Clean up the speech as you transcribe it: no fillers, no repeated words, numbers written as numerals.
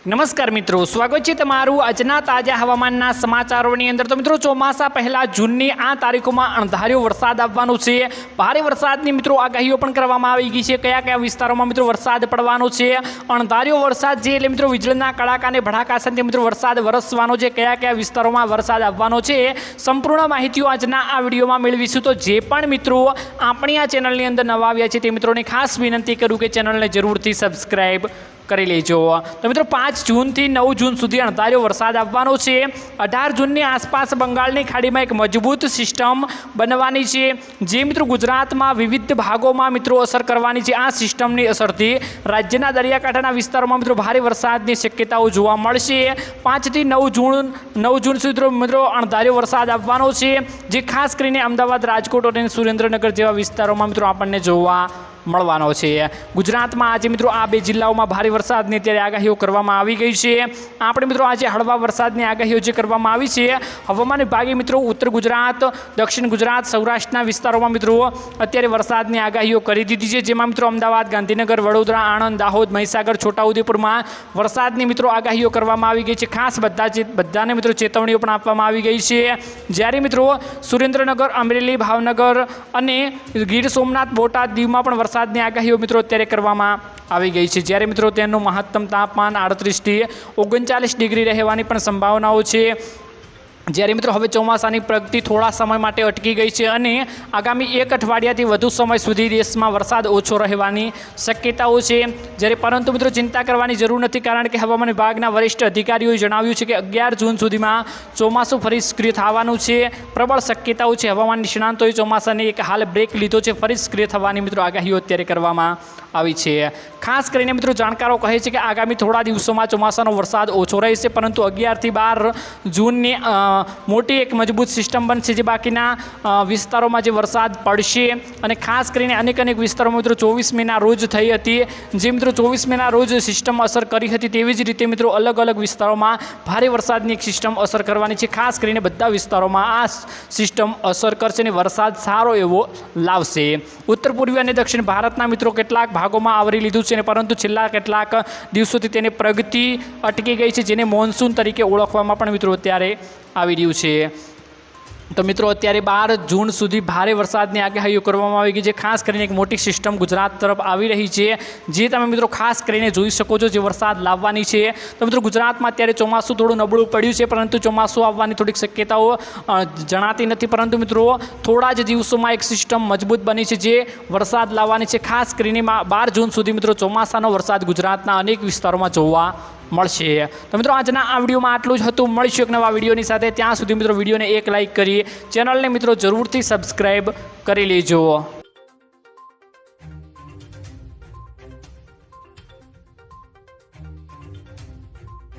નમસ્કાર મિત્રો, સ્વાગત છે તમારું આજના તાજા હવામાનના સમાચારોની અંદર। તો મિત્રો, ચોમાસા પહેલા જૂનની આ તારીખોમાં અણધાર્યો વરસાદ આવવાનો છે। ભારે વરસાદની મિત્રો આગાહીઓ પણ કરવામાં આવી ગઈ છે। કયા કયા વિસ્તારોમાં મિત્રો વરસાદ પડવાનો છે? અણધાર્યો વરસાદ જે એટલે મિત્રો વીજળીના કડાકા અને ભડાકા સાથે મિત્રો વરસાદ વરસવાનો છે। કયા કયા વિસ્તારોમાં વરસાદ આવવાનો છે, સંપૂર્ણ માહિતીઓ આજના આ વિડીયોમાં મેળવીશું। તો જે પણ મિત્રો આપણી આ ચેનલની અંદર નવા આવ્યા છે તે મિત્રોને ખાસ વિનંતી કરું કે ચેનલને જરૂરથી સબસ્ક્રાઈબ કરી લેજો। તો મિત્રો 5 જૂનથી 9 જૂન સુધી અણધાર્યો વરસાદ આવવાનો છે। 18 જૂનની આસપાસ બંગાળની ખાડીમાં એક મજબૂત સિસ્ટમ બનવાની છે, જે મિત્રો ગુજરાતમાં વિવિધ ભાગોમાં મિત્રો અસર કરવાની છે। આ સિસ્ટમની અસરથી રાજ્યના દરિયાકાંઠાના વિસ્તારોમાં મિત્રો ભારે વરસાદની શક્યતાઓ જોવા મળશે। 5 થી 9 જૂન સુધી મિત્રો અણધાર્યો વરસાદ આવવાનો છે, જે ખાસ કરીને અમદાવાદ, રાજકોટ અને સુરેન્દ્રનગર જેવા વિસ્તારોમાં મિત્રો આપણને જોવા મળવાનો છે। ગુજરાતમાં આજે મિત્રો આ બે જિલ્લાઓમાં ભારે વરસાદની અત્યારે આગાહીઓ કરવામાં આવી ગઈ છે। આપણે મિત્રો આજે હળવા વરસાદની આગાહીઓ જે કરવામાં આવી છે, હવામાન વિભાગે મિત્રો ઉત્તર ગુજરાત, દક્ષિણ ગુજરાત, સૌરાષ્ટ્રના વિસ્તારોમાં મિત્રો અત્યારે વરસાદની આગાહીઓ કરી દીધી છે, જેમાં મિત્રો અમદાવાદ, ગાંધીનગર, વડોદરા, આણંદ, દાહોદ, મહીસાગર, છોટાઉદેપુરમાં વરસાદની મિત્રો આગાહીઓ કરવામાં આવી ગઈ છે। ખાસ બધાને મિત્રો ચેતવણીઓ પણ આપવામાં આવી ગઈ છે। જ્યારે મિત્રો સુરેન્દ્રનગર, અમરેલી, ભાવનગર અને ગીર સોમનાથ, બોટાદ, દીવમાં પણ વરસાદની આગાહીઓ મિત્રો અત્યારે કરવામાં આવી ગઈ છે। જ્યારે મિત્રો તેનું મહત્તમ તાપમાન 38 થી 39 ડિગ્રી રહેવાની પણ સંભાવનાઓ છે। જ્યારે મિત્રો હવે ચોમાસાની પ્રગતિ થોડા સમય માટે અટકી ગઈ છે અને આગામી 1 અઠવાડિયાથી વધુ સમય સુધી દેશમાં વરસાદ ઓછો રહેવાની શક્યતાઓ છે। જ્યારે પરંતુ મિત્રો ચિંતા કરવાની જરૂર નથી, કારણ કે હવામાન વિભાગના વરિષ્ઠ અધિકારીઓએ જણાવ્યું છે કે 11 જૂન સુધીમાં ચોમાસું ફરી સક્રિય થવાનું છે। પ્રબળ શક્યતાઓ છે। હવામાન નિષ્ણાંતોએ ચોમાસાને એક હાલ બ્રેક લીધો છે, ફરી સક્રિય થવાની મિત્રો આગાહીઓ અત્યારે કરવામાં આવી છે। ખાસ કરીને મિત્રો જાણકારો કહે છે કે આગામી થોડા દિવસોમાં ચોમાસાનો વરસાદ ઓછો રહેશે, પરંતુ 11 થી 12 જૂનની મોટી એક મજબૂત સિસ્ટમ બનશે, જે બાકીના વિસ્તારોમાં જે વરસાદ પડશે। અને ખાસ કરીને અનેક વિસ્તારોમાં મિત્રો 24 મેના રોજ થઈ હતી, જે મિત્રો 24 મેના રોજ સિસ્ટમ અસર કરી હતી, તેવી જ રીતે મિત્રો અલગ અલગ વિસ્તારોમાં ભારે વરસાદની એક સિસ્ટમ અસર કરવાની છે। ખાસ કરીને બધા વિસ્તારોમાં આ સિસ્ટમ અસર કરશે અને વરસાદ સારો એવો લાવશે। ઉત્તર પૂર્વી અને દક્ષિણ ભારતના મિત્રો કેટલાક ભાગોમાં આવરી લીધું છે, પરંતુ છેલ્લા કેટલાક દિવસોથી તેની પ્રગતિ અટકી ગઈ છે, જેને મોન્સૂન તરીકે ઓળખવામાં પણ મિત્રો અત્યારે આવી રહ્યું છે। તો મિત્રો અત્યારે 12 જૂન સુધી ભારે વરસાદની આગાહીઓ કરવામાં આવી ગઈ છે। ખાસ કરીને એક મોટી સિસ્ટમ ગુજરાત તરફ આવી રહી છે, જે તમે મિત્રો ખાસ કરીને જોઈ શકો છો, જે વરસાદ લાવવાની છે। તો મિત્રો ગુજરાતમાં અત્યારે ચોમાસું થોડું નબળું પડ્યું છે, પરંતુ ચોમાસું આવવાની થોડીક શક્યતાઓ જણાતી નથી, પરંતુ મિત્રો થોડા જ દિવસોમાં એક સિસ્ટમ મજબૂત બની છે, જે વરસાદ લાવવાની છે। ખાસ કરીને 12 જૂન સુધી મિત્રો ચોમાસાનો વરસાદ ગુજરાતના અનેક વિસ્તારોમાં જોવા મળશે। તો મિત્રો આજના આ વિડીયોમાં આટલું જ હતું। મળીશું એક નવા વિડીયોની સાથે। ત્યાં સુધી મિત્રો વિડીયોને એક લાઇક કરી ચેનલને મિત્રો જરૂરથી સબસ્ક્રાઈબ કરી લેજો।